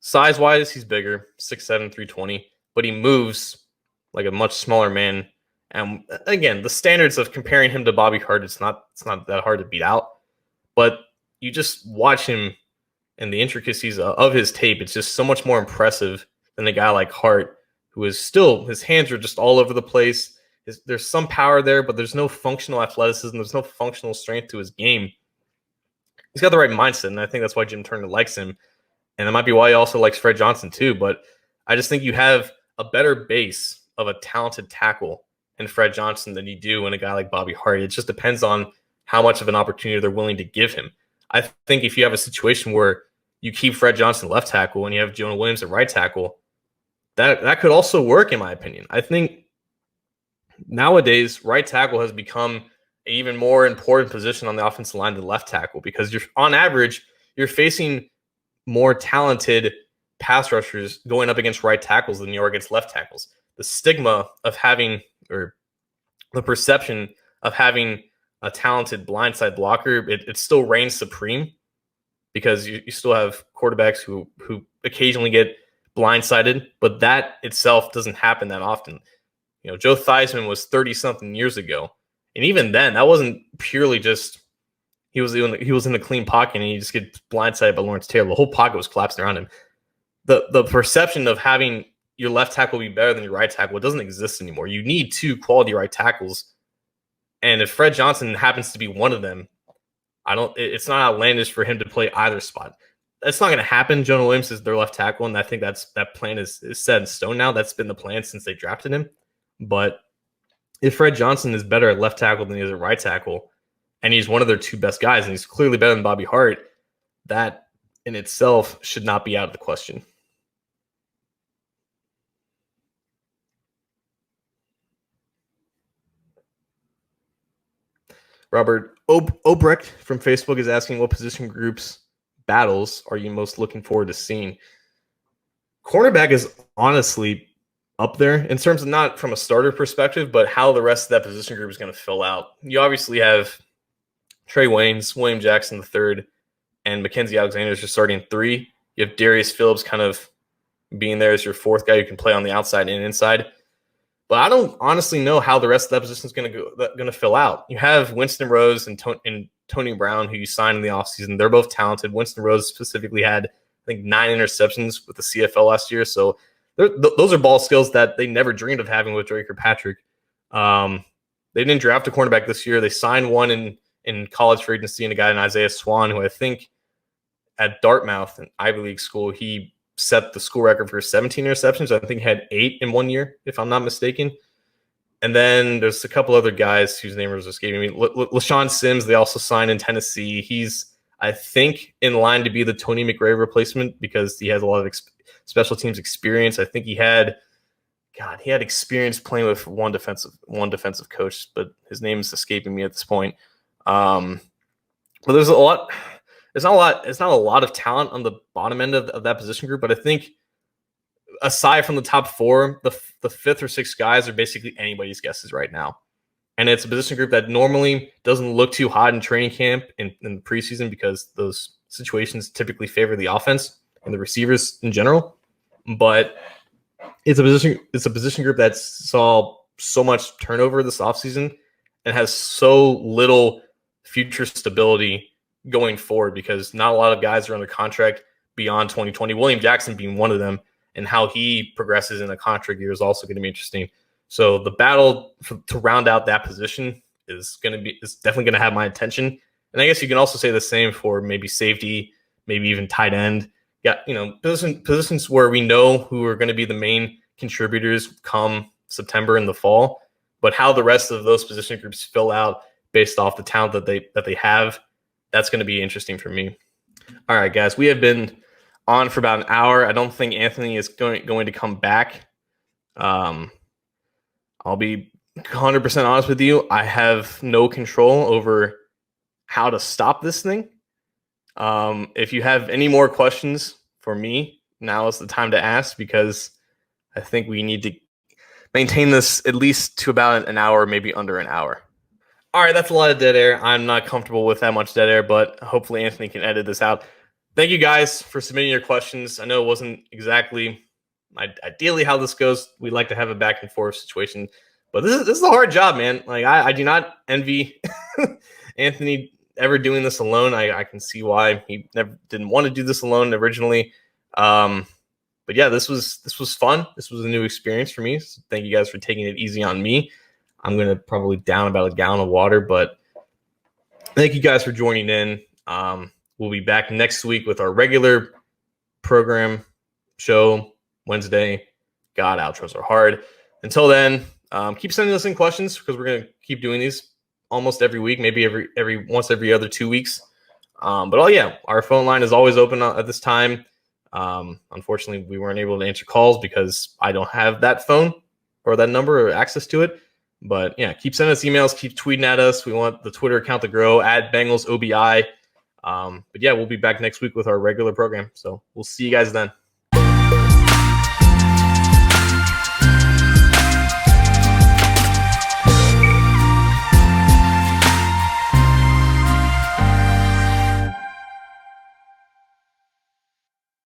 Size-wise, he's bigger, 6'7", 320, but he moves like a much smaller man. And again, the standards of comparing him to Bobby Hart, it's not that hard to beat out. But you just watch him and the intricacies of his tape, it's just so much more impressive than a guy like Hart, who is still, his hands are just all over the place. There's some power there, but there's no functional athleticism. There's no functional strength to his game. He's got the right mindset, and I think that's why Jim Turner likes him. And that might be why he also likes Fred Johnson too. But I just think you have a better base of a talented tackle in Fred Johnson than you do in a guy like Bobby Hart. It just depends on how much of an opportunity they're willing to give him. I think if you have a situation where you keep Fred Johnson left tackle and you have Jonah Williams at right tackle, that could also work, in my opinion. I think nowadays right tackle has become an even more important position on the offensive line than left tackle because on average, you're facing more talented pass rushers going up against right tackles than you are against left tackles. The stigma of having, or the perception of having a talented blindside blocker, it still reigns supreme because you still have quarterbacks who occasionally get blindsided, but that itself doesn't happen that often. You know, Joe Theismann was 30-something years ago, and even then, that wasn't purely just he was in the clean pocket and he just gets blindsided by Lawrence Taylor. The whole pocket was collapsing around him. The perception of having your left tackle be better than your right tackle, it doesn't exist anymore. You need two quality right tackles. And if Fred Johnson happens to be one of them, it's not outlandish for him to play either spot. That's not going to happen. Jonah Williams is their left tackle, and I think that plan is set in stone now. That's been the plan since they drafted him. But if Fred Johnson is better at left tackle than he is at right tackle, and he's one of their two best guys, and he's clearly better than Bobby Hart, that in itself should not be out of the question. Robert Obrecht from Facebook is asking, what position groups battles are you most looking forward to seeing? Cornerback is honestly up there in terms of not from a starter perspective, but how the rest of that position group is going to fill out. You obviously have Trey Waynes, William Jackson III, and Mackenzie Alexander is your starting three. You have Darius Phillips kind of being there as your fourth guy who can play on the outside and inside. But I don't honestly know how the rest of that position is going to fill out. You have Winston Rose and Tony Brown, who you signed in the offseason. They're both talented. Winston Rose specifically had, I think, 9 interceptions with the CFL last year. So those are ball skills that they never dreamed of having with Drake or Patrick. They didn't draft a cornerback this year. They signed one in college free agency, and a guy named Isaiah Swan, who I think at Dartmouth, an Ivy League school, he set the school record for 17 interceptions. I think he had 8 in 1 year, if I'm not mistaken. And then there's a couple other guys whose name was escaping me. LaShawn Sims, they also signed in Tennessee. I think in line to be the Tony McRae replacement because he has a lot of special teams experience. I think he had experience playing with one defensive coach, but his name is escaping me at this point. But there's a lot. It's not a lot of talent on the bottom end of that position group, but I think aside from the top four, the fifth or sixth guys are basically anybody's guesses right now. And it's a position group that normally doesn't look too hot in training camp in the preseason because those situations typically favor the offense and the receivers in general. But it's a position group that saw so much turnover this offseason and has so little future stability going forward because not a lot of guys are under contract beyond 2020. William Jackson being one of them, and how he progresses in a contract year is also going to be interesting. So the battle to round out that position is definitely going to have my attention. And I guess you can also say the same for maybe safety, maybe even tight end. Yeah, positions where we know who are going to be the main contributors come September in the fall, but how the rest of those position groups fill out based off the talent that they have, that's going to be interesting for me. All right, guys, we have been on for about an hour. I don't think Anthony is going to come back. I'll be 100% honest with you. I have no control over how to stop this thing. If you have any more questions for me, now is the time to ask because I think we need to maintain this at least to about an hour, maybe under an hour. All right, that's a lot of dead air. I'm not comfortable with that much dead air, but hopefully Anthony can edit this out. Thank you guys for submitting your questions. I know it wasn't exactly ideally how this goes. We like to have a back and forth situation, but this is a hard job, man. Like I do not envy Anthony ever doing this alone. I can see why he never didn't want to do this alone originally. But yeah, this was fun. This was a new experience for me. So thank you guys for taking it easy on me. I'm gonna probably down about a gallon of water, but thank you guys for joining in. We'll be back next week with our regular program show Wednesday. God, outros are hard. Until then, keep sending us in questions because we're gonna keep doing these almost every week, maybe every other 2 weeks. But our phone line is always open at this time. Unfortunately, we weren't able to answer calls because I don't have that phone or that number or access to it. But yeah, keep sending us emails, keep tweeting at us. We want the Twitter account to grow at Bengals OBI. But yeah, we'll be back next week with our regular program. So we'll see you guys then.